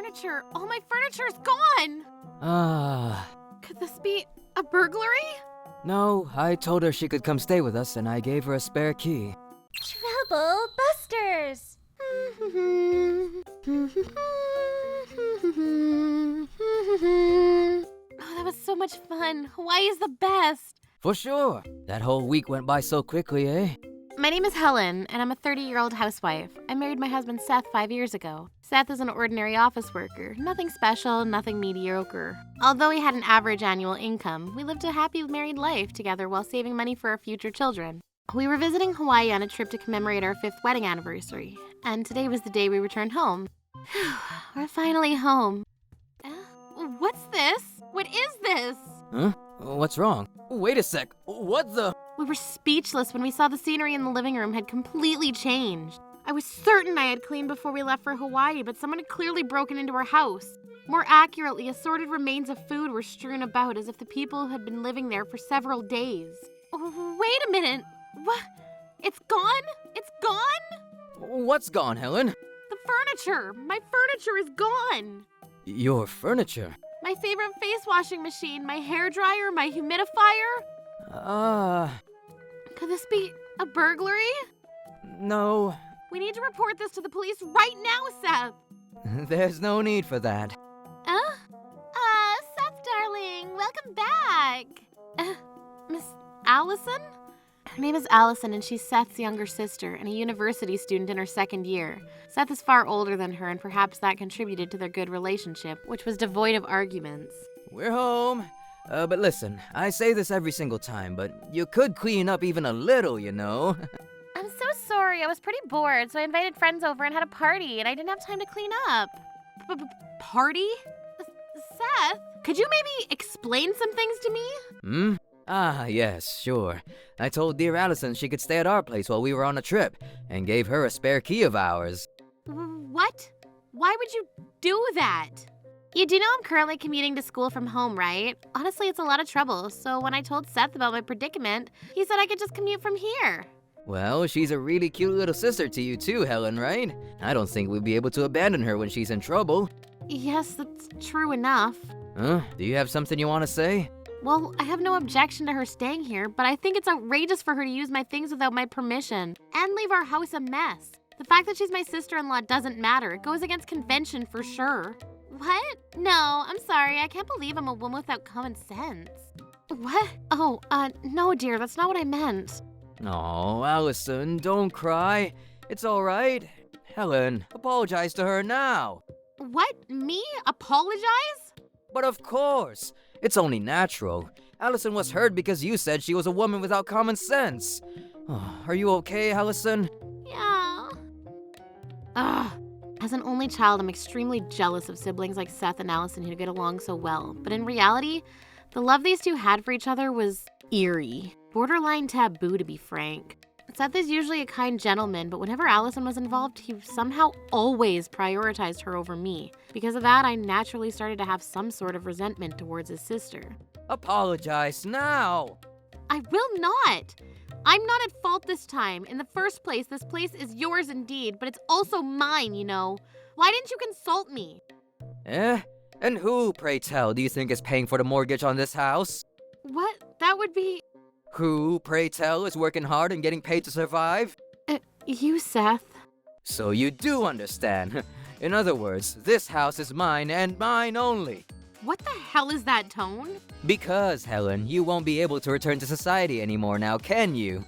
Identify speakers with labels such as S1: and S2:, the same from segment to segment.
S1: furniture. All my furniture's gone. Could this be a burglary?
S2: No, I told her she could come stay with us and I gave her a spare key.
S3: Trouble Busters!
S1: Oh, that was so much fun. Hawaii is the best.
S2: For sure. That whole week went by so quickly, eh?
S1: My name is Helen, and I'm a 30-year-old housewife. I married my husband Seth 5 years ago. Seth is an ordinary office worker. Nothing special, nothing mediocre. Although he had an average annual income, we lived a happy married life together while saving money for our future children. We were visiting Hawaii on a trip to commemorate our 5th wedding anniversary, and today was the day we returned home. We're finally home. What's this? What is this?
S2: Huh? What's wrong? Wait a sec. What the?
S1: We were speechless when we saw the scenery in the living room had completely changed. I was certain I had cleaned before we left for Hawaii, but someone had clearly broken into our house. More accurately, assorted remains of food were strewn about as if the people had been living there for several days. Wait a minute. What? It's gone? It's gone?
S2: What's gone, Helen?
S1: The furniture. My furniture is gone.
S2: Your furniture?
S1: My favorite face washing machine, my hairdryer, my humidifier. Could this be a burglary?
S2: No.
S1: We need to report this to the police right now, Seth.
S2: There's no need for that.
S1: Seth, darling, welcome back. Miss Allison? Her name is Allison, and she's Seth's younger sister and a university student in her 2nd year. Seth is far older than her, and perhaps that contributed to their good relationship, which was devoid of arguments.
S2: We're home. But listen, I say this every single time, but you could clean up even a little, you know?
S1: I'm so sorry. I was pretty bored, so I invited friends over and had a party, and I didn't have time to clean up. Party? Seth, could you maybe explain some things to me?
S2: Yes, sure. I told dear Allison she could stay at our place while we were on a trip, and gave her a spare key of ours.
S1: What? Why would you do that? You do know I'm currently commuting to school from home, right? Honestly, it's a lot of trouble, so when I told Seth about my predicament, he said I could just commute from here.
S2: Well, she's a really cute little sister to you too, Helen, right? I don't think we'd be able to abandon her when she's in trouble.
S1: Yes, that's true enough.
S2: Do you have something you want to say?
S1: Well, I have no objection to her staying here, but I think it's outrageous for her to use my things without my permission and leave our house a mess. The fact that she's my sister-in-law doesn't matter. It goes against convention for sure. What? No, I'm sorry. I can't believe I'm a woman without common sense. What? Oh, no, dear, that's not what I meant.
S2: Oh, Allison, don't cry. It's all right. Helen, apologize to her now.
S1: What? Me? Apologize?
S2: But of course. It's only natural. Allison was hurt because you said she was a woman without common sense. Oh, are you okay, Allison?
S1: Yeah. As an only child, I'm extremely jealous of siblings like Seth and Allison who get along so well. But in reality, the love these two had for each other was eerie. Borderline taboo, to be frank. Seth is usually a kind gentleman, but whenever Allison was involved, he somehow always prioritized her over me. Because of that, I naturally started to have some sort of resentment towards his sister.
S2: Apologize now.
S1: I will not. I'm not at fault this time. In the first place, this place is yours indeed, but it's also mine, you know. Why didn't you consult me?
S2: And who, pray tell, do you think is paying for the mortgage on this house?
S1: What? That would be...
S2: Who, pray tell, is working hard and getting paid to survive?
S1: You, Seth.
S2: So you do understand. In other words, this house is mine and mine only.
S1: What the hell is that tone?
S2: Because, Helen, you won't be able to return to society anymore now, can you?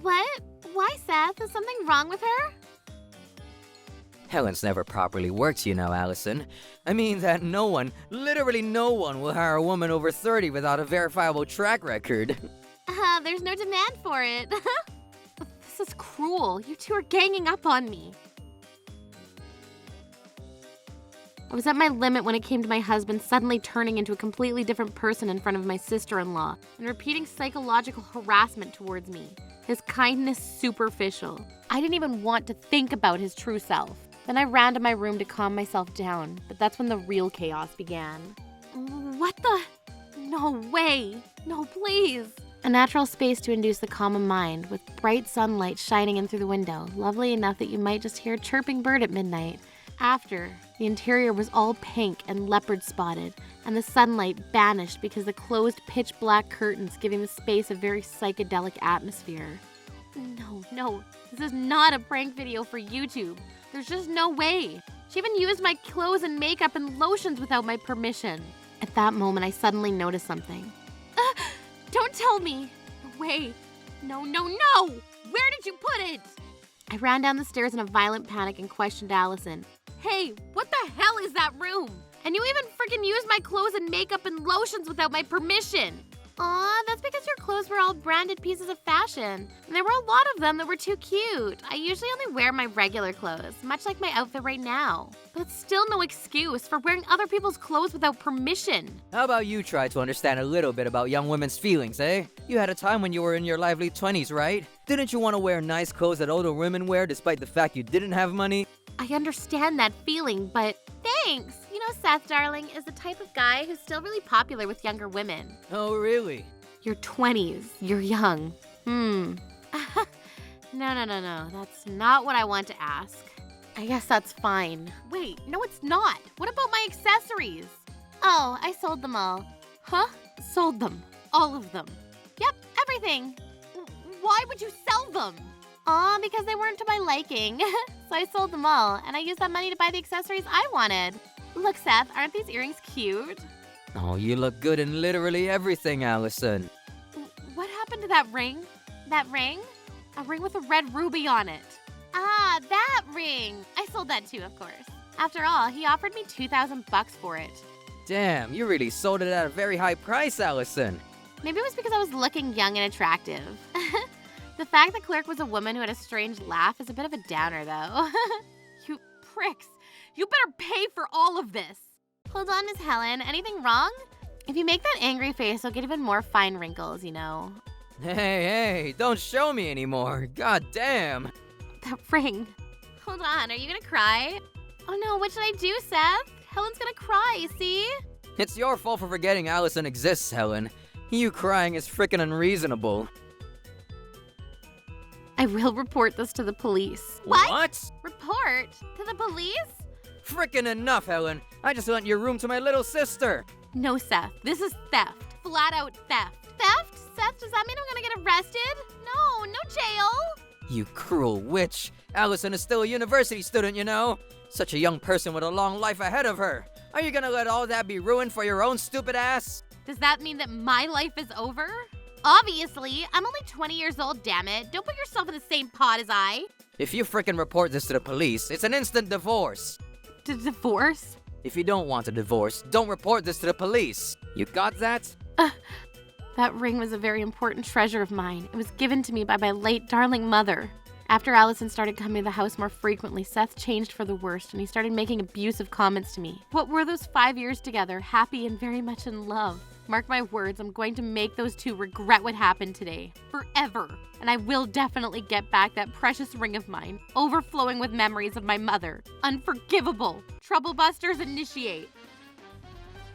S1: What? Why, Seth? Is something wrong with her?
S2: Helen's never properly worked, you know, Allison. I mean that no one, literally no one, will hire a woman over 30 without a verifiable track record.
S1: There's no demand for it. This is cruel. You two are ganging up on me. I was at my limit when it came to my husband suddenly turning into a completely different person in front of my sister-in-law and repeating psychological harassment towards me. His kindness superficial. I didn't even want to think about his true self. Then I ran to my room to calm myself down, but that's when the real chaos began. What the? No way. No, please. A natural space to induce the calm of mind, with bright sunlight shining in through the window, lovely enough that you might just hear a chirping bird at midnight. After, The interior was all pink and leopard spotted, and the sunlight banished because the closed pitch-black curtains giving the space a very psychedelic atmosphere. No, this is not a prank video for YouTube. There's just no way. She even used my clothes and makeup and lotions without my permission. At that moment, I suddenly noticed something. Don't tell me. Wait. No. Where did you put it? I ran down the stairs in a violent panic and questioned Allison. Hey, what the hell is that room? And you even freaking used my clothes and makeup and lotions without my permission. Aw, that's because your clothes were all branded pieces of fashion. And there were a lot of them that were too cute. I usually only wear my regular clothes, much like my outfit right now. But it's still no excuse for wearing other people's clothes without permission.
S2: How about you try to understand a little bit about young women's feelings, eh? You had a time when you were in your lively 20s, right? Didn't you want to wear nice clothes that older women wear despite the fact you didn't have money?
S1: I understand that feeling, but thanks. You know, Seth, darling, is the type of guy who's still really popular with younger women.
S2: Oh, really?
S1: You're 20s. You're young. No. That's not what I want to ask. I guess that's fine. Wait, no, it's not. What about my accessories? Oh, I sold them all. Huh? Sold them. All of them. Yep, everything. Why would you sell them? Aw, because they weren't to my liking. So I sold them all, and I used that money to buy the accessories I wanted. Look, Seth, aren't these earrings cute?
S2: Oh, you look good in literally everything, Allison.
S1: What happened to that ring? That ring? A ring with a red ruby on it. Ah, that ring. I sold that too, of course. After all, he offered me $2,000 for it.
S2: Damn, you really sold it at a very high price, Allison.
S1: Maybe it was because I was looking young and attractive. The fact the clerk was a woman who had a strange laugh is a bit of a downer, though. You pricks. You better pay for all of this. Hold on, Miss Helen. Anything wrong? If you make that angry face, I'll get even more fine wrinkles, you know.
S2: Hey, don't show me anymore. God damn.
S1: That ring. Hold on, are you gonna cry? Oh no, what should I do, Seth? Helen's gonna cry, see?
S2: It's your fault for forgetting Allison exists, Helen. You crying is frickin' unreasonable.
S1: I will report this to the police.
S2: What?
S1: Report? To the police?
S2: Frickin' enough, Helen. I just lent your room to my little sister.
S1: No, Seth. This is theft. Flat out theft. Theft? Seth, does that mean I'm gonna get arrested? No jail.
S2: You cruel witch. Allison is still a university student, you know. Such a young person with a long life ahead of her. Are you gonna let all that be ruined for your own stupid ass?
S1: Does that mean that my life is over? Obviously. I'm only 20 years old, damn it. Don't put yourself in the same pot as I.
S2: If you frickin' report this to the police, it's an instant divorce.
S1: Divorce?
S2: If you don't want a divorce, don't report this to the police. You got that?
S1: That ring was a very important treasure of mine. It was given to me by my late darling mother. After Allison started coming to the house more frequently, Seth changed for the worst, and he started making abusive comments to me. What were those 5 years together, happy and very much in love? Mark my words, I'm going to make those two regret what happened today. Forever. And I will definitely get back that precious ring of mine, overflowing with memories of my mother. Unforgivable. Troublebusters initiate.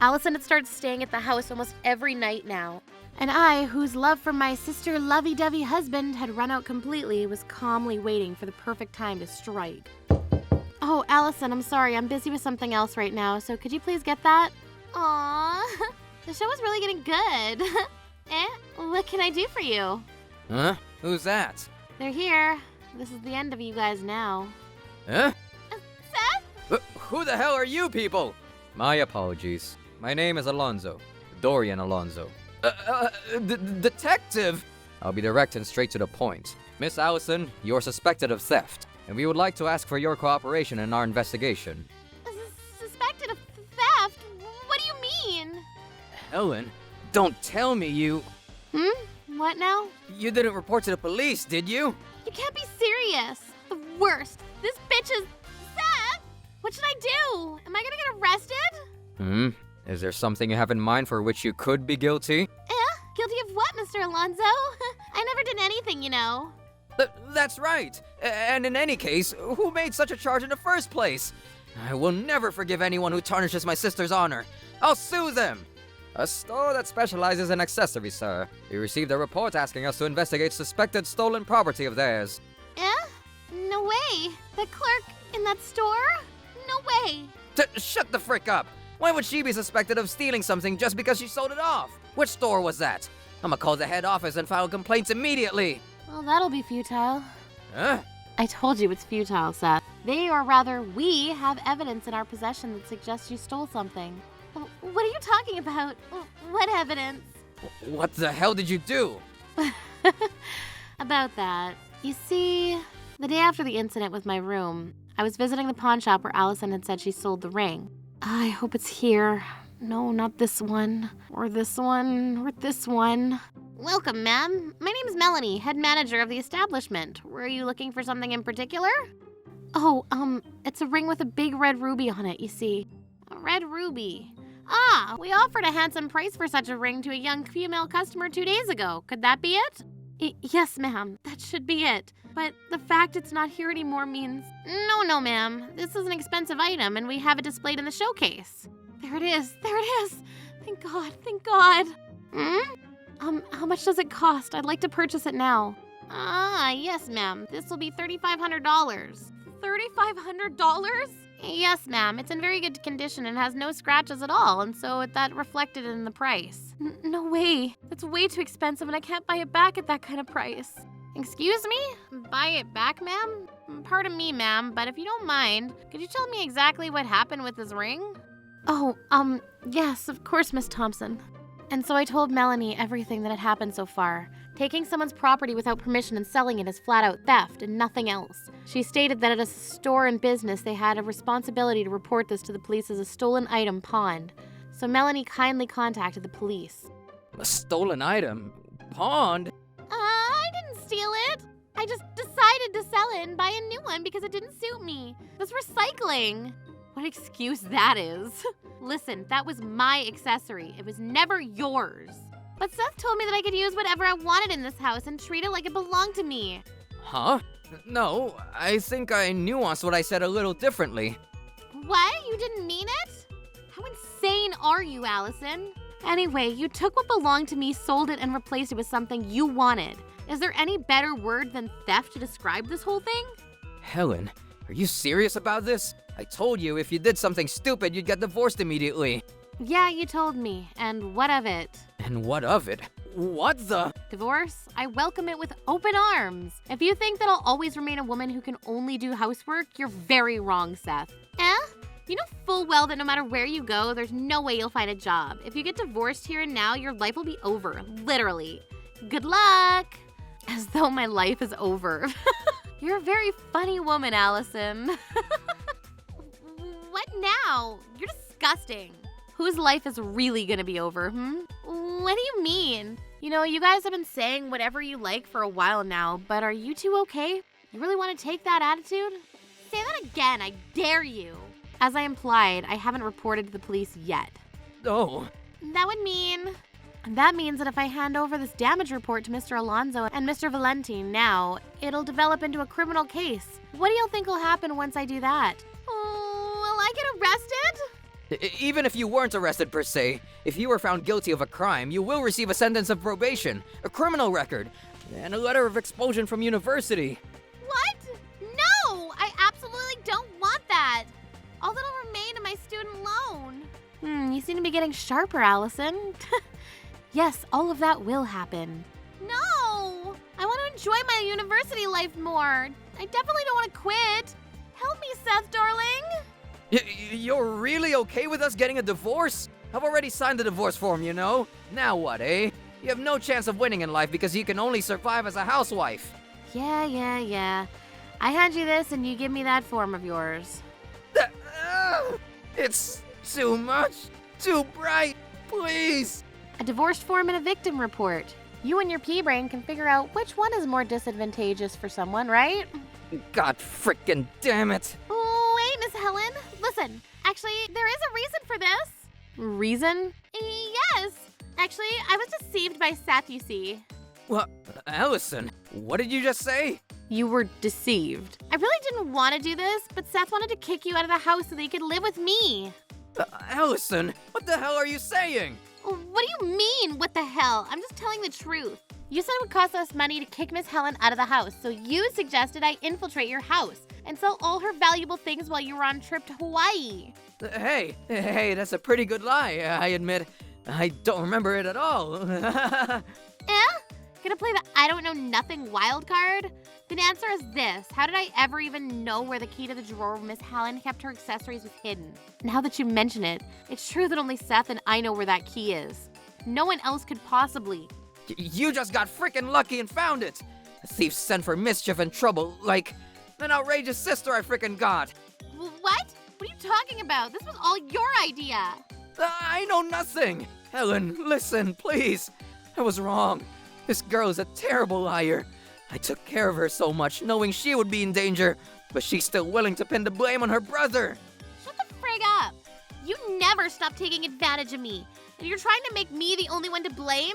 S1: Allison had started staying at the house almost every night now. And I, whose love for my sister lovey-dovey husband had run out completely, was calmly waiting for the perfect time to strike. Oh, Allison, I'm sorry. I'm busy with something else right now, so could you please get that? Aww. The show was really getting good. What can I do for you?
S2: Huh? Who's that?
S1: They're here. This is the end of you guys now.
S2: Huh?
S1: Seth?
S2: Who the hell are you people? My apologies. My name is Alonzo. Dorian Alonzo. Detective! I'll be direct and straight to the point. Miss Allison, you're suspected of theft, and we would like to ask for your cooperation in our investigation.
S1: Suspected of theft? What do you mean?
S2: Helen, don't tell me you...
S1: What now?
S2: You didn't report to the police, did you?
S1: You can't be serious. The worst. This bitch is... Seth! What should I do? Am I gonna get arrested?
S2: Is there something you have in mind for which you could be guilty?
S1: Guilty of what, Mr. Alonzo? I never did anything, you know.
S2: That's right. And in any case, who made such a charge in the first place? I will never forgive anyone who tarnishes my sister's honor. I'll sue them. A store that specializes in accessories, sir. We received a report asking us to investigate suspected stolen property of theirs.
S1: No way. The clerk in that store? No way.
S2: Shut the frick up! Why would she be suspected of stealing something just because she sold it off? Which store was that? I'ma call the head office and file complaints immediately.
S1: Well, that'll be futile.
S2: Huh?
S1: I told you it's futile, Seth. They, or rather, we, have evidence in our possession that suggests you stole something. What are you talking about? What evidence?
S2: What the hell did you do?
S1: About that. You see, the day after the incident with my room, I was visiting the pawn shop where Allison had said she sold the ring. I hope it's here. No, not this one. Or this one. Or this one. Welcome, ma'am. My name's Melanie, head manager of the establishment. Were you looking for something in particular? Oh, it's a ring with a big red ruby on it, you see. A red ruby. Ah, we offered a handsome price for such a ring to a young female customer 2 days ago. Could that be it? Yes, ma'am. That should be it. But the fact it's not here anymore means... No, ma'am. This is an expensive item, and we have it displayed in the showcase. There it is. There it is. Thank God. Thank God. How much does it cost? I'd like to purchase it now. Ah, yes, ma'am. This will be $3,500. $3,500? Yes, ma'am. It's in very good condition and has no scratches at all, and so that reflected in the price. No way. That's way too expensive, and I can't buy it back at that kind of price. Excuse me? Buy it back, ma'am? Pardon me, ma'am, but if you don't mind, could you tell me exactly what happened with this ring? Oh, yes, of course, Miss Thompson. And so I told Melanie everything that had happened so far. Taking someone's property without permission and selling it is flat-out theft and nothing else. She stated that at a store and business they had a responsibility to report this to the police as a stolen item pawned. So Melanie kindly contacted the police.
S2: A stolen item? Pawned?
S1: I didn't steal it. I just decided to sell it and buy a new one because it didn't suit me. That's recycling. What excuse that is. Listen, that was my accessory. It was never yours. But Seth told me that I could use whatever I wanted in this house and treat it like it belonged to me.
S2: Huh? No, I think I nuanced what I said a little differently.
S1: What? You didn't mean it? How insane are you, Allison? Anyway, you took what belonged to me, sold it, and replaced it with something you wanted. Is there any better word than theft to describe this whole thing?
S2: Helen, are you serious about this? I told you if you did something stupid, you'd get divorced immediately.
S1: Yeah, you told me. And what of it?
S2: And what of it? What the?
S1: Divorce? I welcome it with open arms. If you think that I'll always remain a woman who can only do housework, you're very wrong, Seth. You know full well that no matter where you go, there's no way you'll find a job. If you get divorced here and now, your life will be over, literally. Good luck! As though my life is over. You're a very funny woman, Allison. What now? You're disgusting. Whose life is really gonna be over, What do you mean? You know, you guys have been saying whatever you like for a while now, but are you two okay? You really want to take that attitude? Say that again, I dare you. As I implied, I haven't reported to the police yet.
S2: Oh.
S1: That means that if I hand over this damage report to Mr. Alonzo and Mr. Valentine now, it'll develop into a criminal case. What do you think will happen once I do that? Oh, will I get arrested?
S2: Even if you weren't arrested per se, if you were found guilty of a crime, you will receive a sentence of probation, a criminal record, and a letter of expulsion from university.
S1: What? No! I absolutely don't want that! All that'll remain of my student loan. You seem to be getting sharper, Allison. Yes, all of that will happen. No! I want to enjoy my university life more. I definitely don't want to quit. Help me, Seth, darling.
S2: You're really okay with us getting a divorce? I've already signed the divorce form, you know. Now what, eh? You have no chance of winning in life because you can only survive as a housewife.
S1: Yeah. I hand you this and you give me that form of yours.
S2: It's too much. Too bright. Please.
S1: A divorce form and a victim report. You and your pea-brain can figure out which one is more disadvantageous for someone, right?
S2: God frickin' damn it.
S1: Wait, Miss Helen. Listen, actually, there is a reason for this. Reason? Yes. Actually, I was deceived by Seth, you see.
S2: What? Allison, what did you just say?
S1: You were deceived. I really didn't want to do this, but Seth wanted to kick you out of the house so that he could live with me.
S2: Allison, what the hell are you saying?
S1: What do you mean, what the hell? I'm just telling the truth. You said it would cost us money to kick Miss Helen out of the house, so you suggested I infiltrate your house and sell all her valuable things while you were on trip to Hawaii.
S2: Hey, that's a pretty good lie, I admit. I don't remember it at all.
S1: Gonna play the I don't know nothing wild card? The answer is this. How did I ever even know where the key to the drawer where Miss Helen kept her accessories was hidden? Now that you mention it, it's true that only Seth and I know where that key is. No one else could possibly.
S2: You just got frickin' lucky and found it. A thief sent for mischief and trouble, like an outrageous sister I frickin' got.
S1: What? What are you talking about? This was all your idea.
S2: I know nothing. Helen, listen, please. I was wrong. This girl is a terrible liar. I took care of her so much, knowing she would be in danger, but she's still willing to pin the blame on her brother.
S1: Shut the frig up. You never stop taking advantage of me, and you're trying to make me the only one to blame?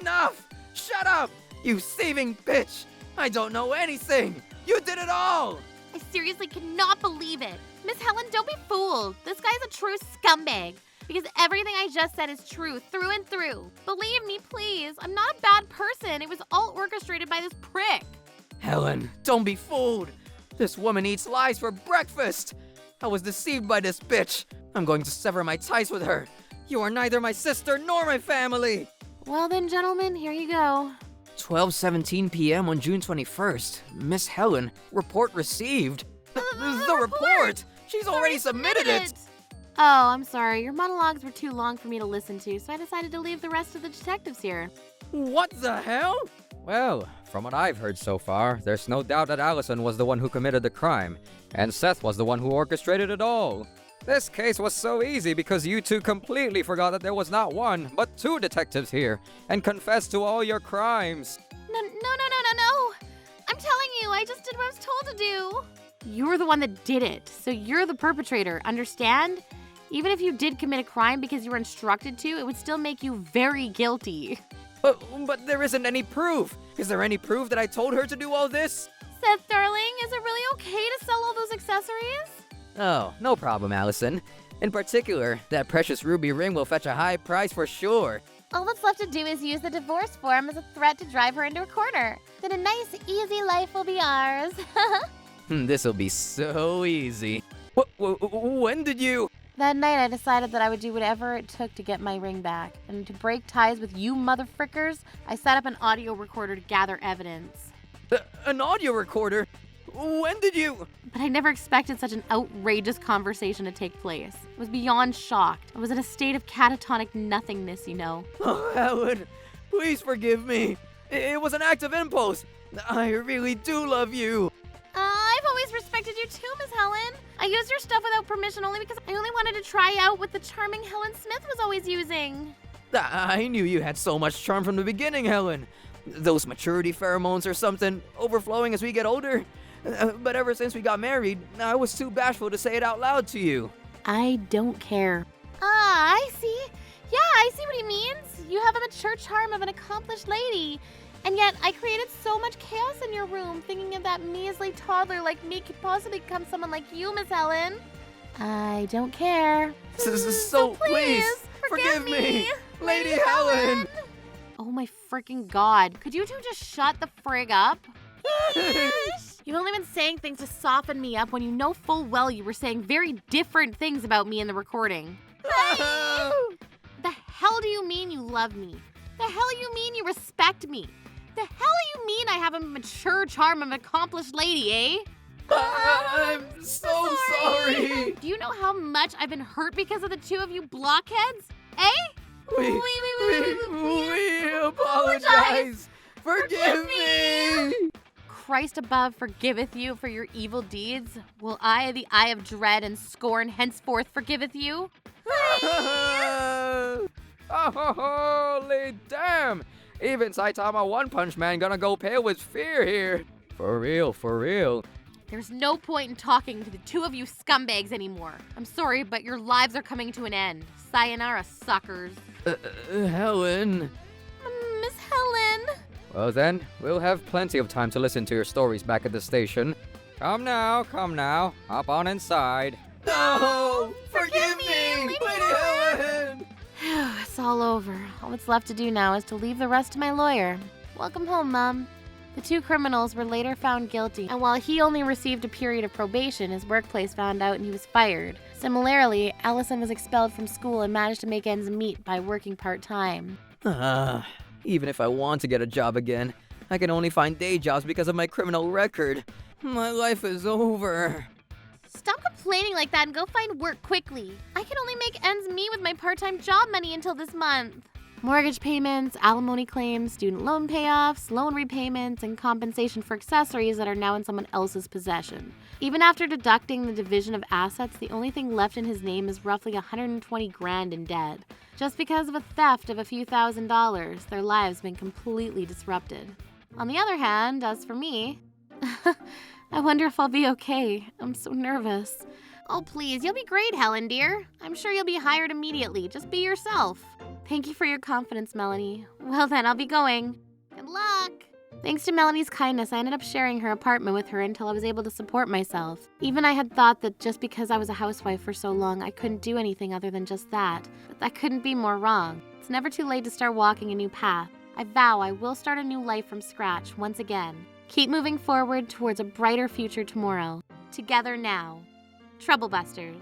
S2: Enough! Shut up! You thieving bitch! I don't know anything! You did it all!
S1: I seriously cannot believe it. Miss Helen, don't be fooled. This guy's a true scumbag. Because everything I just said is true, through and through. Believe me, please. I'm not a bad person. It was all orchestrated by this prick.
S2: Helen, don't be fooled. This woman eats lies for breakfast. I was deceived by this bitch. I'm going to sever my ties with her. You are neither my sister nor my family.
S1: Well then, gentlemen, here you go.
S2: 12:17 p.m. on June 21st. Miss Helen, report received. The report! She's already submitted it!
S1: Oh, I'm sorry. Your monologues were too long for me to listen to, so I decided to leave the rest of the detectives here.
S2: What the hell?
S4: Well, from what I've heard so far, there's no doubt that Allison was the one who committed the crime, and Seth was the one who orchestrated it all. This case was so easy because you two completely forgot that there was not one, but two detectives here, and confessed to all your crimes.
S1: No. I'm telling you, I just did what I was told to do. You're the one that did it, so you're the perpetrator, understand? Even if you did commit a crime because you were instructed to, it would still make you very guilty.
S2: But there isn't any proof. Is there any proof that I told her to do all this?
S1: Seth, darling, is it really okay to sell all those accessories?
S2: Oh, no problem, Allison. In particular, that precious ruby ring will fetch a high price for sure.
S1: All that's left to do is use the divorce form as a threat to drive her into a corner. Then a nice, easy life will be ours.
S2: This'll be so easy. When did you...
S1: That night, I decided that I would do whatever it took to get my ring back. And to break ties with you motherfrickers, I set up an audio recorder to gather evidence.
S2: An audio recorder? When did you...
S1: But I never expected such an outrageous conversation to take place. I was beyond shocked. I was in a state of catatonic nothingness, you know.
S2: Oh, Helen, please forgive me. It was an act of impulse. I really do love you.
S1: I've always respected you too, Miss Helen. I used your stuff without permission only because I only wanted to try out what the charming Helen Smith was always using.
S2: I knew you had so much charm from the beginning, Helen. Those maturity pheromones or something, overflowing as we get older. But ever since we got married, I was too bashful to say it out loud to you.
S1: I don't care. I see. Yeah, I see what he means. You have a mature charm of an accomplished lady. And yet, I created so much chaos in your room, thinking of that measly toddler like me could possibly become someone like you, Miss Helen. I don't care.
S2: So please, forgive me, Lady Helen.
S1: Oh my freaking God. Could you two just shut the frig up? You've only been saying things to soften me up when you know full well you were saying very different things about me in the recording. The hell do you mean you love me? The hell you mean you respect me? The hell you mean I have a mature charm of an accomplished lady, eh?
S2: I'm so sorry.
S1: Do you know how much I've been hurt because of the two of you blockheads? Eh?
S2: We apologize. Forgive me.
S1: Christ above forgiveth you for your evil deeds. Will I, the eye of dread and scorn, henceforth forgiveth you?
S4: Holy damn! Even Saitama One Punch Man gonna go pale with fear here. For real.
S1: There's no point in talking to the two of you scumbags anymore. I'm sorry, but your lives are coming to an end. Sayonara, suckers.
S2: Helen.
S1: Miss Helen.
S4: Well then, we'll have plenty of time to listen to your stories back at the station. Come now, hop on inside.
S2: No! Forgive me, Lady Helen!
S1: It's all over. All that's left to do now is to leave the rest to my lawyer. Welcome home, Mom. The two criminals were later found guilty, and while he only received a period of probation, his workplace found out and he was fired. Similarly, Allison was expelled from school and managed to make ends meet by working part-time.
S2: Even if I want to get a job again, I can only find day jobs because of my criminal record. My life is over.
S1: Stop complaining like that and go find work quickly. I can only make ends meet with my part-time job money until this month. Mortgage payments, alimony claims, student loan payoffs, loan repayments, and compensation for accessories that are now in someone else's possession. Even after deducting the division of assets, the only thing left in his name is roughly $120,000 in debt. Just because of a theft of a few $1,000s, their lives have been completely disrupted. On the other hand, as for me, I wonder if I'll be okay. I'm so nervous. Oh, please, you'll be great, Helen, dear. I'm sure you'll be hired immediately. Just be yourself. Thank you for your confidence, Melanie. Well then, I'll be going. Good luck! Thanks to Melanie's kindness, I ended up sharing her apartment with her until I was able to support myself. Even I had thought that just because I was a housewife for so long, I couldn't do anything other than just that. But that couldn't be more wrong. It's never too late to start walking a new path. I vow I will start a new life from scratch once again. Keep moving forward towards a brighter future tomorrow. Together now. Troublebusters.